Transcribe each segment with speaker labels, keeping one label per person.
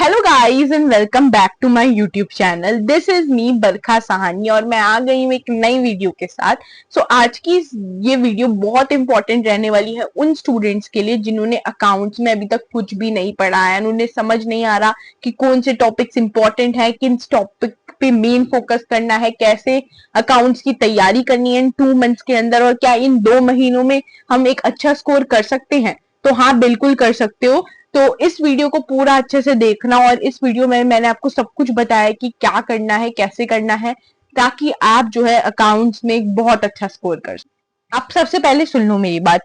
Speaker 1: Hello guys and welcome back to my YouTube channel. This is me Barkha Sahni और मैं आ गई हूँ एक नई वीडियो के साथ। आज की ये वीडियो बहुत इंपॉर्टेंट रहने वाली है उन स्टूडेंट्स के लिए जिन्होंने अकाउंट्स में अभी तक कुछ भी नहीं पढ़ा है, उन्हें समझ नहीं आ रहा कि कौन से टॉपिक्स इंपॉर्टेंट है, किन टॉपिक पे मेन फोकस करना है, कैसे अकाउंट्स की तैयारी करनी है इन 2 मंथ्स के अंदर, और क्या इन 2 महीनों में हम एक अच्छा स्कोर कर सकते हैं। तो हाँ, बिल्कुल कर सकते हो। तो इस वीडियो को पूरा अच्छे से देखना, और इस वीडियो में मैंने आपको सब कुछ बताया कि क्या करना है, कैसे करना है, ताकि आप जो है अकाउंट्स में एक बहुत अच्छा स्कोर कर सकें। आप सबसे पहले सुन लो मेरी बात।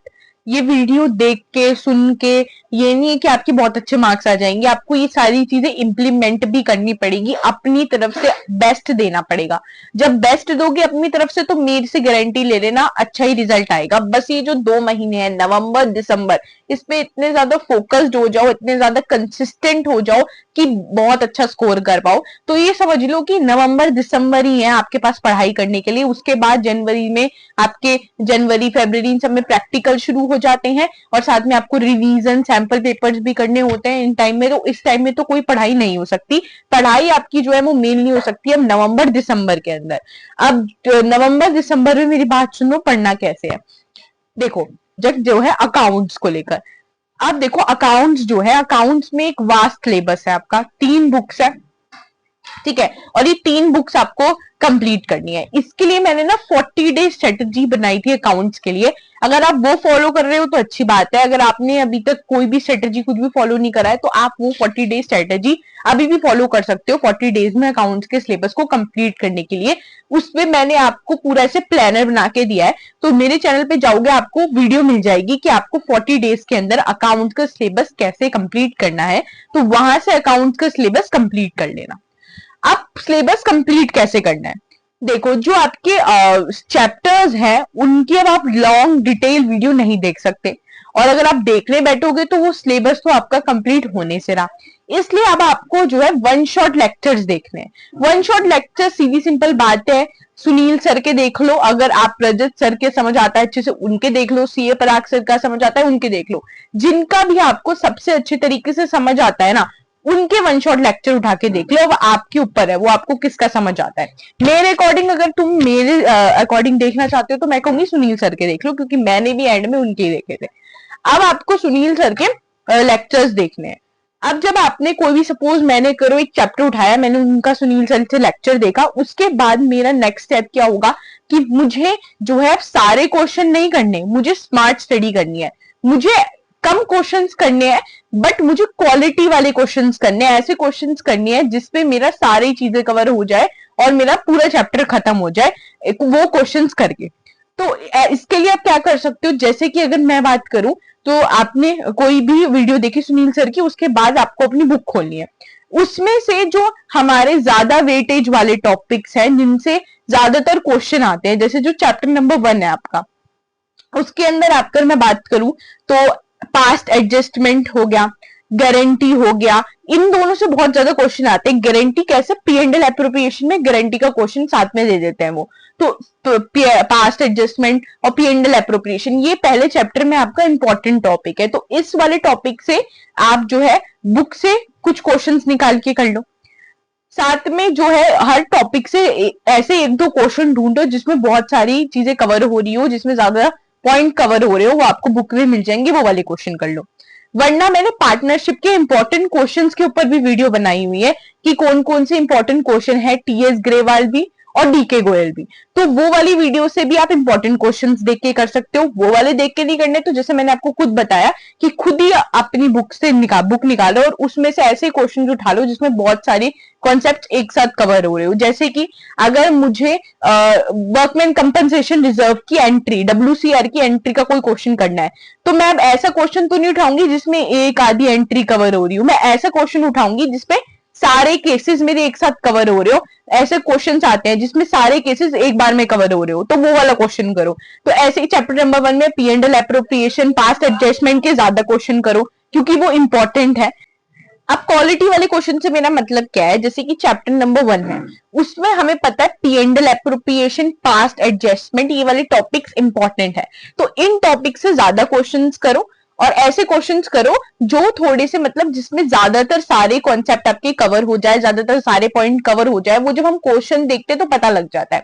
Speaker 1: ये वीडियो देख के सुन के ये नहीं है कि आपके बहुत अच्छे मार्क्स आ जाएंगे, आपको ये सारी चीजें इंप्लीमेंट भी करनी पड़ेगी, अपनी तरफ से बेस्ट देना पड़ेगा। जब बेस्ट दोगे अपनी तरफ से तो मेरे से गारंटी ले लेना अच्छा ही रिजल्ट आएगा। बस ये जो 2 महीने हैं, नवंबर दिसंबर, इस पे इतने ज्यादा फोकस्ड हो जाओ, इतने ज्यादा कंसिस्टेंट हो जाओ कि बहुत अच्छा स्कोर कर पाओ। तो ये समझ लो कि नवंबर दिसंबर ही है आपके पास पढ़ाई करने के लिए। उसके बाद जनवरी में आपके जनवरी फरवरी इन सब में प्रैक्टिकल शुरू हो जाते हैं, और साथ में आपको रिवीजन सैंपल पेपर्स भी करने होते हैं इन टाइम में। तो इस टाइम में तो कोई पढ़ाई नहीं हो सकती। पढ़ाई आपकी जो है वो मेनली हो सकती है अब नवंबर दिसंबर के अंदर। अब नवंबर दिसंबर में मेरी बात सुनो, पढ़ना कैसे है। देखो, जब जो है अकाउंट्स को लेकर, अब देखो अकाउंट्स जो है, अकाउंट्स में एक वास्ट सिलेबस है आपका, 3 बुक्स है, ठीक है। और ये 3 बुक्स आपको कंप्लीट करनी है। इसके लिए मैंने ना 40 डे स्ट्रेटेजी बनाई थी अकाउंट्स के लिए। अगर आप वो फॉलो कर रहे हो तो अच्छी बात है। अगर आपने अभी तक कोई भी स्ट्रेटेजी कुछ भी फॉलो नहीं करा है तो आप वो 40 डे स्ट्रेटेजी अभी भी फॉलो कर सकते हो 40 डेज में अकाउंट्स के सिलेबस को कंप्लीट करने के लिए। उसमें मैंने आपको पूरा ऐसे प्लानर बना के दिया है। तो मेरे चैनल पे जाओगे, आपको वीडियो मिल जाएगी कि आपको 40 डेज के अंदर अकाउंट्स का सिलेबस कैसे कंप्लीट करना है। तो वहां से अकाउंट्स का सिलेबस कंप्लीट कर लेना। अब सिलेबस कंप्लीट कैसे करना है, देखो, जो आपके चैप्टर्स हैं उनकी अब आप लॉन्ग डिटेल वीडियो नहीं देख सकते, और अगर आप देखने बैठोगे तो वो सिलेबस तो आपका कंप्लीट होने से रहा। इसलिए अब आपको जो है वन शॉट लेक्चर्स देखने हैं। वन शॉट लेक्चर सीधी सिंपल बात है, सुनील सर के देख लो, अगर आप रजत सर के समझ आता है अच्छे से उनके देख लो, सीए पराग सर का समझ आता है उनके देख लो। जिनका भी आपको सबसे अच्छे तरीके से समझ आता है ना, उनके वन शॉट लेक्चर उठा के देख लो। अब आपके ऊपर है वो आपको किसका समझ आता है। मेरे अकॉर्डिंग, अगर तुम मेरे अकॉर्डिंग देखना चाहते हो तो मैं कहूंगी सुनील सर के देख लो, क्योंकि मैंने भी एंड में उनके ही देखे थे। अब आपको सुनील सर के लेक्चर्स देखने हैं। अब जब आपने कोई भी, सपोज मैंने करो एक चैप्टर उठाया, मैंने उनका सुनील सर से लेक्चर देखा, उसके बाद मेरा नेक्स्ट स्टेप क्या होगा कि मुझे जो है सारे क्वेश्चन नहीं करने, मुझे स्मार्ट स्टडी करनी है। मुझे कम क्वेश्चंस करने हैं, बट मुझे क्वालिटी वाले क्वेश्चंस करने हैं, ऐसे क्वेश्चंस करने हैं जिसपे मेरा सारी चीजें कवर हो जाए और मेरा पूरा चैप्टर खत्म हो जाए वो क्वेश्चंस करके। तो इसके लिए आप क्या कर सकते हो, जैसे कि अगर मैं बात करूं तो आपने कोई भी वीडियो देखी सुनील सर की, उसके बाद आपको अपनी बुक खोलनी है। उसमें से जो हमारे ज्यादा वेटेज वाले टॉपिक्स हैं, जिनसे ज्यादातर क्वेश्चन आते हैं, जैसे जो चैप्टर नंबर 1 है आपका, उसके अंदर आपकर मैं बात करूं तो पास्ट एडजस्टमेंट हो गया, गारंटी हो गया, इन दोनों से बहुत ज्यादा क्वेश्चन आते हैं। गारंटी कैसे, पी एंड एल एप्रोप्रिएशन में गारंटी का क्वेश्चन साथ में दे देते हैं वो। तो पास्ट एडजस्टमेंट और पी एंड एल एप्रोप्रिएशन ये पहले चैप्टर में आपका इंपॉर्टेंट टॉपिक है। तो इस वाले टॉपिक से आप जो है बुक से कुछ क्वेश्चंस निकाल के कर लो। साथ में जो है हर टॉपिक से ऐसे 1-2 क्वेश्चन ढूंढो जिसमें बहुत सारी चीजें कवर हो रही हो, जिसमें ज्यादा पॉइंट कवर हो रहे हो, वो आपको बुक में मिल जाएंगे, वो वाले क्वेश्चन कर लो। वरना मैंने पार्टनरशिप के इंपॉर्टेंट क्वेश्चंस के ऊपर भी वीडियो बनाई हुई है कि कौन कौन से इंपॉर्टेंट क्वेश्चन है, टीएस ग्रेवाल भी और डीके गोयल भी। तो वो वाली वीडियो से भी आप इंपॉर्टेंट क्वेश्चंस देख के कर सकते हो। वो वाले देख के नहीं करने तो जैसे मैंने आपको खुद बताया कि खुद ही अपनी बुक से बुक निकालो और उसमें से ऐसे क्वेश्चन उठा लो जिसमें बहुत सारे कॉन्सेप्ट एक साथ कवर हो रहे हो। जैसे कि अगर मुझे वर्कमैन कंपनसेशन रिजर्व की एंट्री, डब्ल्यूसीआर की एंट्री का कोई क्वेश्चन करना है, तो मैं अब ऐसा क्वेश्चन तो नहीं उठाऊंगी जिसमें एक आधी एंट्री कवर हो रही हो। मैं ऐसा क्वेश्चन उठाऊंगी जिसपे सारे केसेस मेरे एक साथ कवर हो रहे हो। ऐसे क्वेश्चंस आते हैं जिसमें सारे केसेस एक बार में कवर हो रहे हो, तो वो वाला क्वेश्चन करो। तो ऐसे ही चैप्टर नंबर 1 में P and L appropriation, past adjustment के ज्यादा क्वेश्चन करो क्योंकि वो इंपॉर्टेंट है। अब क्वालिटी वाले क्वेश्चन से मेरा मतलब क्या है, जैसे कि चैप्टर नंबर 1 है, उसमें हमें पता है P and L appropriation, past adjustment, ये वाले टॉपिक्स इंपॉर्टेंट है। तो इन टॉपिक से ज्यादा क्वेश्चंस करो और ऐसे क्वेश्चंस करो जो थोड़े से मतलब जिसमें ज्यादातर सारे कॉन्सेप्ट आपके कवर हो जाए, ज्यादातर सारे पॉइंट कवर हो जाए, वो जब हम क्वेश्चन देखते हैं तो पता लग जाता है।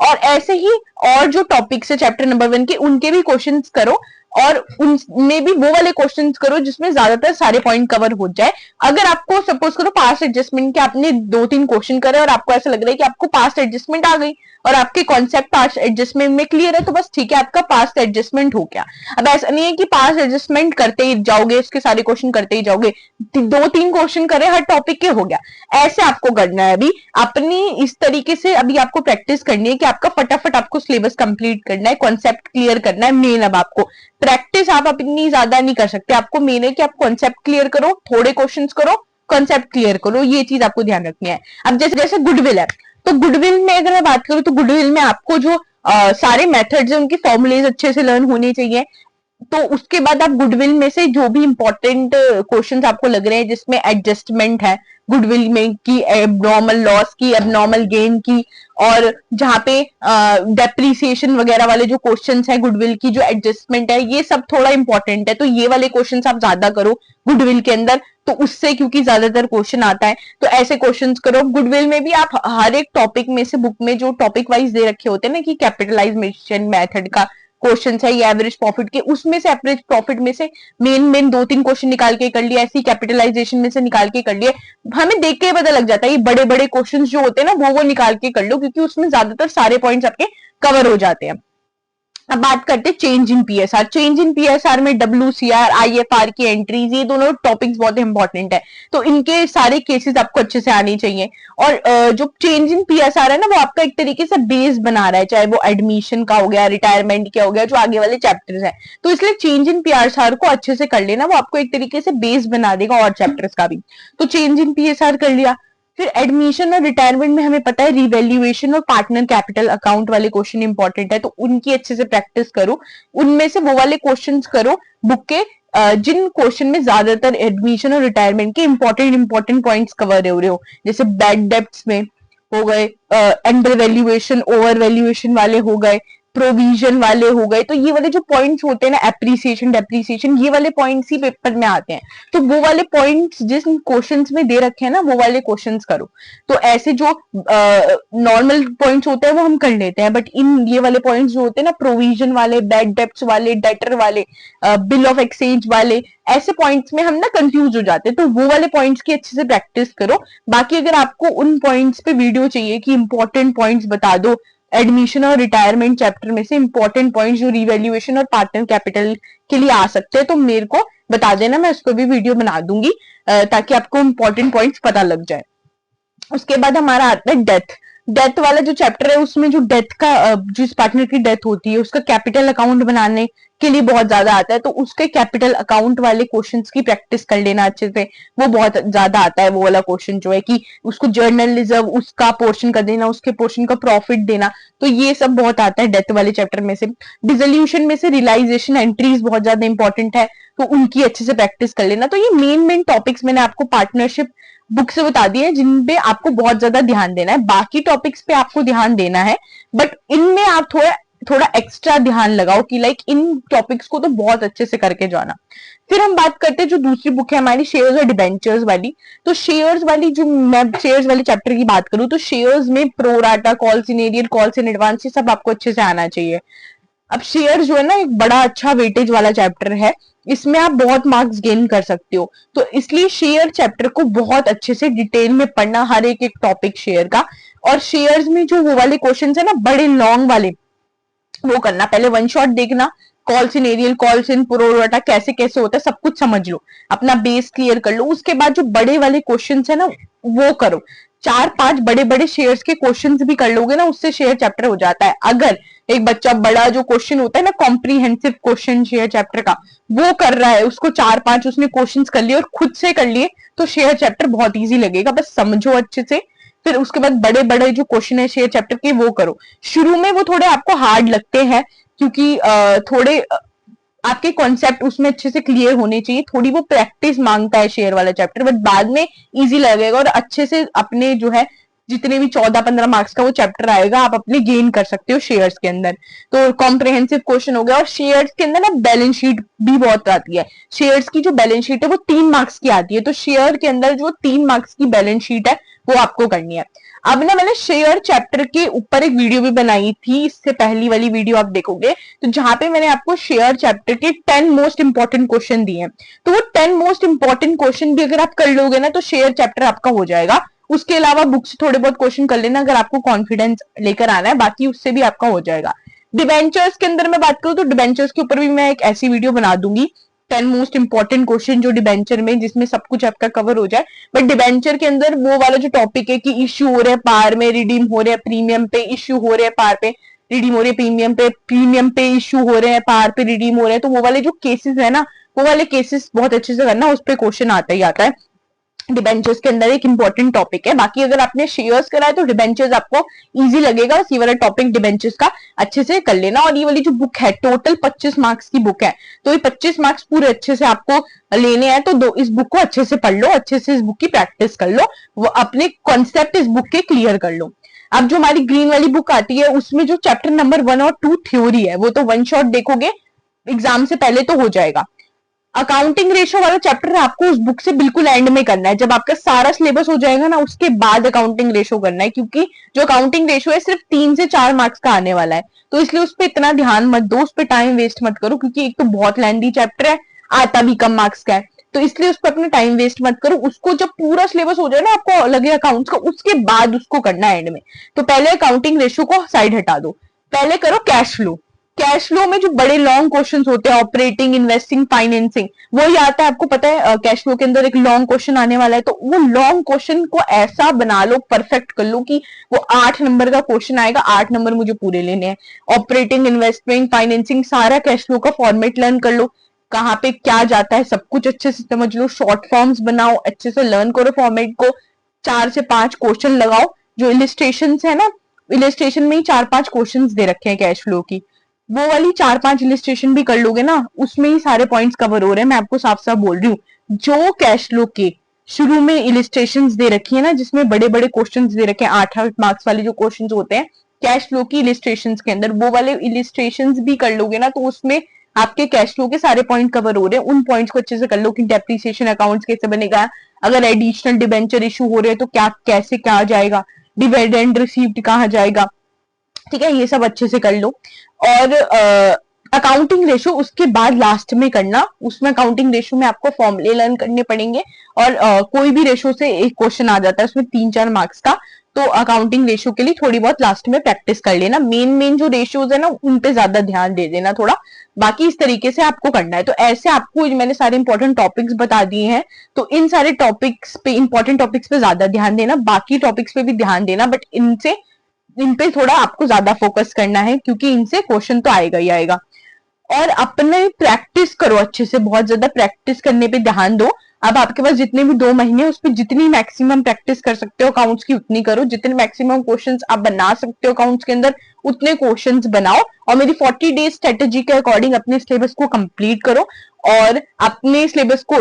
Speaker 1: और ऐसे ही और जो टॉपिक्स है चैप्टर नंबर 1 के, उनके भी क्वेश्चंस करो और उनमें भी वो वाले क्वेश्चंस करो जिसमें ज्यादातर सारे पॉइंट कवर हो जाए। अगर आपको सपोज करो पास्ट एडजस्टमेंट के आपने 2-3 क्वेश्चन करे और आपको ऐसा लग रहा है कि आपको पास्ट एडजस्टमेंट आ गई और आपके कॉन्सेप्ट पास्ट एडजस्टमेंट में क्लियर है, तो बस ठीक है, आपका पास्ट एडजस्टमेंट हो गया। अब ऐसा नहीं है कि पास्ट एडजस्टमेंट करते ही जाओगे, इसके सारे क्वेश्चन करते ही जाओगे, 2-3 क्वेश्चन करे हर टॉपिक के हो गया, ऐसे आपको करना है। अभी अपनी इस तरीके से अभी आपको प्रैक्टिस करनी है कि आपका फटाफट आपको सिलेबस कंप्लीट करना है, कॉन्सेप्ट क्लियर करना है। मेन अब आपको प्रैक्टिस आप अपनी ज्यादा नहीं कर सकते, आपको मेन है कि आप कॉन्सेप्ट क्लियर करो, थोड़े क्वेश्चंस करो, कॉन्सेप्ट क्लियर करो, ये चीज आपको ध्यान रखनी है। अब जैसे जैसे गुडविल है, तो गुडविल में अगर मैं बात करूं तो गुडविल में आपको जो सारे मेथड्स है उनकी फॉर्मुलेज अच्छे से लर्न होने चाहिए। तो उसके बाद आप गुडविल में से जो भी इंपॉर्टेंट क्वेश्चंस आपको लग रहे हैं जिसमें एडजस्टमेंट है गुडविल में की, एबनॉर्मल लॉस की, एबनॉर्मल गेन की, और जहां पे डेप्रिसिएशन वगैरह वाले जो क्वेश्चंस है गुडविल की, जो एडजस्टमेंट है, ये सब थोड़ा इंपॉर्टेंट है, तो ये वाले क्वेश्चंस आप ज्यादा करो गुडविल के अंदर, तो उससे क्योंकि ज्यादातर क्वेश्चन आता है तो ऐसे क्वेश्चंस करो। गुडविल में भी आप हर एक टॉपिक में से बुक में जो टॉपिक वाइज दे रखे होते हैं ना कि कैपिटलाइजेशन मेथड का क्वेश्चन है या एवरेज प्रॉफिट के, उसमें से एवरेज प्रॉफिट में से मेन 2-3 क्वेश्चन निकाल के कर लिए, ऐसी कैपिटलाइजेशन में से निकाल के कर लिए, हमें देख के पता लग जाता है। ये बड़े बड़े क्वेश्चंस जो होते हैं ना वो निकाल के कर लो, क्योंकि उसमें ज्यादातर सारे पॉइंट्स आपके कवर हो जाते हैं। अब बात करते हैं change in PSR. Change in PSR में डब्ल्यूसीआर, आईएफआर की एंट्रीज, ये दोनों टॉपिक्स बहुत इंपॉर्टेंट है, तो इनके सारे केसेस आपको अच्छे से आने चाहिए। और जो चेंज इन पीएसआर है ना, वो आपका एक तरीके से बेस बना रहा है, चाहे वो एडमिशन का हो गया, रिटायरमेंट का हो गया, जो आगे वाले चैप्टर्स है, तो इसलिए चेंज इन पीएसआर को अच्छे से कर लेना, वो आपको एक तरीके से बेस बना देगा और चैप्टर्स का भी। तो चेंज इन पीएसआर कर लिया। फिर एडमिशन और रिटायरमेंट में हमें पता है रिवैल्यूएशन और पार्टनर कैपिटल अकाउंट वाले क्वेश्चन इंपॉर्टेंट है, तो उनकी अच्छे से प्रैक्टिस करो, उनमें से वो वाले क्वेश्चंस करो बुक के जिन क्वेश्चन में ज्यादातर एडमिशन और रिटायरमेंट के इंपॉर्टेंट पॉइंट्स कवर हो रहे हो, जैसे बैड डेब्ट्स में हो गए, अंडर वैल्यूएशन ओवर वैल्यूएशन वाले हो गए, प्रोविजन वाले हो गए, तो ये वाले जो पॉइंट्स होते हैं ना, एप्रिसिएशन डेप्रिसिएशन, ये वाले पॉइंट्स ही पेपर में आते हैं, तो वो वाले पॉइंट्स जिस क्वेश्चंस में दे रखे हैं ना वो वाले क्वेश्चंस करो। तो ऐसे जो नॉर्मल पॉइंट्स होते हैं वो हम कर लेते हैं, बट इन ये वाले पॉइंट्स जो होते हैं ना, प्रोविजन वाले, बैड डेब्ट्स वाले, डेटर वाले, बिल ऑफ एक्सचेंज वाले, ऐसे पॉइंट्स में हम ना कंफ्यूज हो जाते हैं, तो वो वाले पॉइंट्स की अच्छे से प्रैक्टिस करो। बाकी अगर आपको उन पॉइंट्स पे वीडियो चाहिए कि इंपॉर्टेंट पॉइंट्स बता दो एडमिशन और रिटायरमेंट चैप्टर में से, इंपॉर्टेंट पॉइंट्स जो रिवैल्यूएशन और पार्टनर कैपिटल के लिए आ सकते हैं, तो मेरे को बता देना, मैं उसको भी वीडियो बना दूंगी ताकि आपको इंपॉर्टेंट पॉइंट्स पता लग जाए। उसके बाद हमारा आता है डेथ। डेथ वाला जो चैप्टर है उसमें जो डेथ का जिस पार्टनर की डेथ होती है उसका कैपिटल अकाउंट बनाने के लिए बहुत ज्यादा आता है, तो उसके कैपिटल अकाउंट वाले क्वेश्चंस की प्रैक्टिस कर लेना अच्छे से, वो बहुत ज्यादा आता है। वो वाला क्वेश्चन जो है कि उसको जर्नल रिजर्व उसका पोर्शन कर देना, उसके पोर्शन का प्रॉफिट देना, तो ये सब बहुत आता है डेथ वाले चैप्टर में से। डिसोल्यूशन में से रियलाइजेशन एंट्रीज बहुत ज्यादा इंपॉर्टेंट है, तो उनकी अच्छे से प्रैक्टिस कर लेना। तो ये मेन टॉपिक्स मैंने आपको पार्टनरशिप बुक से बता दिए हैं जिन पे आपको बहुत ज्यादा ध्यान देना है, बाकी टॉपिक्स पे आपको ध्यान देना है, बट इनमें आप थोड़ा एक्स्ट्रा ध्यान लगाओ कि लाइक इन टॉपिक्स को तो बहुत अच्छे से करके जाना। फिर हम बात करते हैं जो दूसरी बुक है हमारी शेयर्स और डिबेंचर्स वाली। तो शेयर्स वाली, जो मैं शेयर्स वाले चैप्टर की बात करूं, तो शेयर्स में pro rata, calls in arrear, calls in advance, ये सब आपको अच्छे से आना चाहिए। अब शेयर जो है ना एक बड़ा अच्छा वेटेज वाला चैप्टर है, इसमें आप बहुत मार्क्स गेन कर सकते हो, तो इसलिए शेयर चैप्टर को बहुत अच्छे से डिटेल में पढ़ना, हर एक टॉपिक शेयर का। और शेयर्स में जो वो वाले क्वेश्चंस है ना बड़े लॉन्ग वाले, वो करना, पहले वन शॉट देखना, calls in aerial, calls in pro rata कैसे कैसे होता है सब कुछ समझ लो, अपना बेस क्लियर कर लो। उसके बाद जो बड़े वाले क्वेश्चंस है ना वो करो, 4-5 बड़े बड़े शेयर्स के क्वेश्चंस भी कर लोगे ना, उससे शेयर चैप्टर हो जाता है। अगर एक बच्चा बड़ा जो क्वेश्चन होता है ना कॉम्प्रीहेंसिव क्वेश्चन शेयर चैप्टर का, वो कर रहा है, उसको 4-5 उसने क्वेश्चंस कर लिए और खुद से कर लिए, तो शेयर चैप्टर बहुत इजी लगेगा, बस समझो अच्छे से। फिर उसके बाद बड़े बड़े जो क्वेश्चन है शेयर चैप्टर के वो करो। शुरू में वो थोड़े आपको हार्ड लगते हैं क्योंकि थोड़े आपके कॉन्सेप्ट उसमें अच्छे से क्लियर होने चाहिए, थोड़ी वो प्रैक्टिस मांगता है शेयर वाला चैप्टर, बट बाद में इजी लगेगा और अच्छे से अपने जो है जितने भी 14-15 मार्क्स का वो चैप्टर आएगा आप अपने गेन कर सकते हो शेयर्स के अंदर। तो कॉम्प्रिहेंसिव क्वेश्चन हो गया। और शेयर्स के अंदर ना बैलेंस शीट भी बहुत आती है। शेयर्स की जो बैलेंस शीट है वो 3 मार्क्स की आती है, तो शेयर के अंदर जो 3 मार्क्स की बैलेंस शीट है वो आपको करनी है। अब ना मैंने शेयर चैप्टर के ऊपर एक वीडियो भी बनाई थी, इससे पहली वाली वीडियो आप देखोगे तो जहां पे मैंने आपको शेयर चैप्टर के 10 मोस्ट इंपॉर्टेंट क्वेश्चन दिए हैं। तो वो 10 मोस्ट इंपॉर्टेंट क्वेश्चन भी अगर आप कर लोगे ना तो शेयर चैप्टर आपका हो जाएगा। उसके अलावा बुक से थोड़े बहुत क्वेश्चन कर लेना अगर आपको कॉन्फिडेंस लेकर आना है, बाकी उससे भी आपका हो जाएगा। डिबेंचर्स के अंदर मैं बात करूं तो डिबेंचर्स के ऊपर भी मैं एक ऐसी वीडियो बना दूंगी, 10 मोस्ट इंपॉर्टेंट क्वेश्चन जो डिबेंचर में, जिसमें सब कुछ आपका कवर हो जाए। बट डिबेंचर के अंदर वो वाला जो टॉपिक है कि इश्यू हो रहा है पार में, रिडीम हो रहे हैं प्रीमियम पे, इश्यू हो रहे हैं पार पे, रिडीम हो रहे हैं प्रीमियम पे इश्यू हो रहे हैं, पार पे रिडीम हो रहे हैं, तो वो वाले जो केसेस है ना, वो वाले केसेस बहुत अच्छे से करना, उस पर क्वेश्चन आता ही आता है। डिबेंचर्स के अंदर एक इंपॉर्टेंट टॉपिक है। बाकी अगर आपने शेयर्स करा है तो डिबेंचर्स आपको इजी लगेगा, बस ये वाला टॉपिक डिबेंचर्स का अच्छे से कर लेना। और ये वाली जो बुक है टोटल 25 मार्क्स की बुक है, तो ये 25 मार्क्स पूरे अच्छे से आपको लेने हैं। तो इस बुक को अच्छे से पढ़ लो, अच्छे से इस बुक की प्रैक्टिस कर लो, वो अपने कॉन्सेप्ट इस बुक के क्लियर कर लो। अब जो हमारी ग्रीन वाली बुक आती है उसमें जो चैप्टर नंबर 1 और 2 थ्योरी है वो तो वन शॉट देखोगे एग्जाम से पहले तो हो जाएगा। अकाउंटिंग रेशो वाला चैप्टर आपको उस बुक से बिल्कुल एंड में करना है, जब आपका सारा सिलेबस हो जाएगा ना उसके बाद अकाउंटिंग रेशो करना है, क्योंकि जो अकाउंटिंग रेशो है सिर्फ 3 से 4 मार्क्स का आने वाला है। तो इसलिए उस पर इतना ध्यान मत दो, उस पर टाइम वेस्ट मत करो, क्योंकि एक तो बहुत लेंदी चैप्टर है, आता भी कम मार्क्स का है, तो इसलिए उस पर अपना टाइम वेस्ट मत करो। उसको जब पूरा सिलेबस हो जाए ना आपको लगे अकाउंट्स का, उसके बाद उसको करना है एंड में। तो पहले अकाउंटिंग रेशो को साइड हटा दो, पहले करो कैश फ्लो। कैश फ्लो में जो बड़े लॉन्ग क्वेश्चंस होते हैं, ऑपरेटिंग, इन्वेस्टिंग, फाइनेंसिंग, वो ही आता है। आपको पता है कैश फ्लो के अंदर एक लॉन्ग क्वेश्चन आने वाला है, तो वो लॉन्ग क्वेश्चन को ऐसा बना लो, परफेक्ट कर लो कि वो 8 नंबर का क्वेश्चन आएगा, 8 नंबर मुझे पूरे लेने हैं। ऑपरेटिंग, इन्वेस्टमेंट, फाइनेंसिंग, सारा कैश फ्लो का फॉर्मेट लर्न कर लो, कहाँ पे क्या जाता है सब कुछ अच्छे से समझ लो, शॉर्ट फॉर्म्स बनाओ, अच्छे से लर्न करो फॉर्मेट को, 4 से 5 क्वेश्चन लगाओ। जो इलिस्ट्रेशन है ना, इलिस्ट्रेशन में ही 4-5 क्वेश्चन दे रखे हैं कैश फ्लो की, वो वाली 4-5 इलिस्ट्रेशन भी कर लोगे ना, उसमें ही सारे पॉइंट्स कवर हो रहे हैं। मैं आपको साफ साफ बोल रही हूँ, जो कैश फ्लो के शुरू में इलिस्ट्रेशंस दे रखी है ना, जिसमें बड़े बड़े क्वेश्चंस दे रखे हैं, 8-8 मार्क्स वाले जो क्वेश्चंस होते हैं कैश फ्लो की इलिस्ट्रेशंस के अंदर, वो वाले इलिस्ट्रेशंस भी कर लोगे ना, तो उसमें आपके कैश फ्लो के सारे पॉइंट कवर हो रहे हैं। उन पॉइंट्स को अच्छे से कर लो कि डेप्रिसिएशन अकाउंट्स कैसे बनेगा, अगर एडिशनल डिबेंचर इशू हो रहे हैं तो क्या कैसे क्या जाएगा, डिविडेंड रिसीव्ड कहाँ जाएगा, ठीक है, ये सब अच्छे से कर लो। और अकाउंटिंग रेशो उसके बाद लास्ट में करना, उसमें अकाउंटिंग रेशो में आपको फॉर्मूले लर्न करने पड़ेंगे। और कोई भी रेशो से एक क्वेश्चन आ जाता है उसमें 3-4 मार्क्स का, तो अकाउंटिंग रेशो के लिए थोड़ी बहुत लास्ट में प्रैक्टिस कर लेना। मेन मेन जो रेशियोज है ना उन पे ज्यादा ध्यान दे देना थोड़ा, बाकी इस तरीके से आपको करना है। तो ऐसे आपको मैंने सारे इंपॉर्टेंट टॉपिक्स बता दिए हैं, तो इन सारे टॉपिक्स पे, इंपॉर्टेंट टॉपिक्स पे ज्यादा ध्यान देना, बाकी टॉपिक्स पे भी ध्यान देना, बट इन पे थोड़ा आपको ज्यादा फोकस करना है, क्योंकि इनसे क्वेश्चन तो आएगा ही आएगा। और अपने प्रैक्टिस करो अच्छे से, बहुत ज्यादा प्रैक्टिस करने पे ध्यान दो। अब आपके पास जितने भी 2 महीने उस पर जितनी मैक्सिमम प्रैक्टिस कर सकते हो अकाउंट्स की उतनी करो, जितने मैक्सिमम क्वेश्चंस आप बना सकते हो अकाउंट्स के अंदर उतने क्वेश्चंस बनाओ, और मेरी 40 डेज स्ट्रेटेजी के अकॉर्डिंग अपने सिलेबस को कंप्लीट करो। और अपने सिलेबस को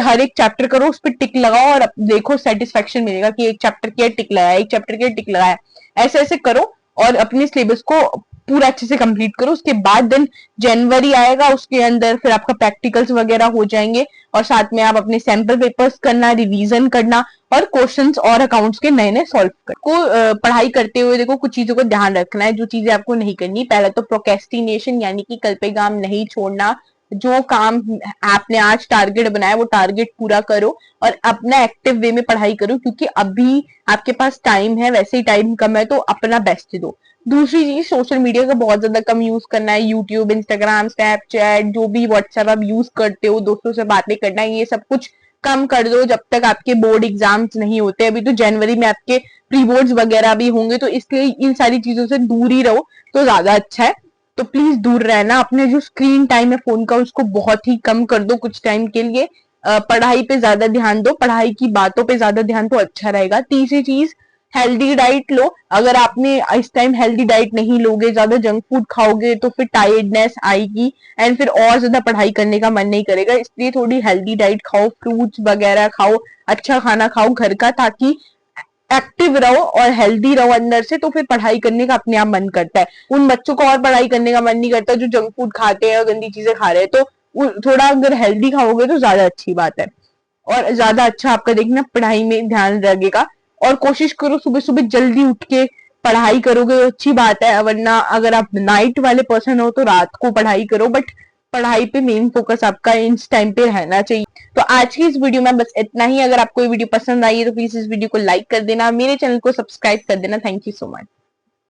Speaker 1: हर एक चैप्टर करो, उस पर टिक लगाओ, और देखो सेटिस्फेक्शन मिलेगा कि एक चैप्टर किया टिक लगाया, एक चैप्टर किया टिक लगाया, ऐसे ऐसे करो और अपने सिलेबस को पूरा अच्छे से कंप्लीट करो। उसके बाद देन जनवरी आएगा, उसके अंदर फिर आपका प्रैक्टिकल्स वगैरह हो जाएंगे, और साथ में आप अपने सैंपल पेपर्स करना, रिवीजन करना, और क्वेश्चंस और अकाउंट्स के नए नए सॉल्व कर को पढ़ाई करते हुए देखो कुछ चीजों को ध्यान रखना है, जो चीजें आपको नहीं करनी। पहला तो प्रोक्रेस्टिनेशन, यानी कि कल पे काम नहीं छोड़ना, जो काम आपने आज टारगेट बनाया वो टारगेट पूरा करो, और अपना एक्टिव वे में पढ़ाई करो, क्योंकि अभी आपके पास टाइम है, वैसे ही टाइम कम है, तो अपना बेस्ट दो। दूसरी चीज, सोशल मीडिया का बहुत ज्यादा कम यूज करना है, यूट्यूब, इंस्टाग्राम, स्नैपचैट, जो भी व्हाट्सएप आप यूज करते हो, दोस्तों से बातें करना, ये सब कुछ कम कर दो जब तक आपके बोर्ड एग्जाम्स नहीं होते। अभी तो जनवरी में आपके प्री बोर्ड्स वगैरह भी होंगे, तो इसलिए इन सारी चीजों से दूर ही रहो तो ज्यादा अच्छा है। तो प्लीज दूर रहना, अपने जो स्क्रीन टाइम है फोन का उसको बहुत ही कम कर दो कुछ टाइम के लिए, पढ़ाई पे ज्यादा ध्यान दो, पढ़ाई की बातों पे ज्यादा ध्यान तो अच्छा रहेगा। तीसरी चीज, हेल्दी डाइट लो। अगर आपने इस टाइम हेल्दी डाइट नहीं लोगे, ज्यादा जंक फूड खाओगे, तो फिर टायर्डनेस आएगी एंड फिर और ज्यादा पढ़ाई करने का मन नहीं करेगा। इसलिए थोड़ी हेल्दी डाइट खाओ, फ्रूट्स वगैरह खाओ, अच्छा खाना खाओ घर का, ताकि एक्टिव रहो और हेल्दी रहो अंदर से, तो फिर पढ़ाई करने का अपने आप मन करता है। उन बच्चों को और पढ़ाई करने का मन नहीं करता जो जंक फूड खाते हैं और गंदी चीजें खा रहे हैं। तो थोड़ा अगर हेल्दी खाओगे तो ज्यादा अच्छी बात है और ज्यादा अच्छा आपका देखना पढ़ाई में ध्यान लगेगा। और कोशिश करो सुबह सुबह जल्दी उठ के पढ़ाई करोगे तो अच्छी बात है, वरना अगर आप नाइट वाले पर्सन हो तो रात को पढ़ाई करो, बट पढ़ाई पे मेन फोकस आपका इस टाइम पे रहना चाहिए। तो आज की इस वीडियो में बस इतना ही। अगर आपको ये वीडियो पसंद आई है तो प्लीज इस वीडियो को लाइक कर देना, मेरे चैनल को सब्सक्राइब कर देना। Thank you so much.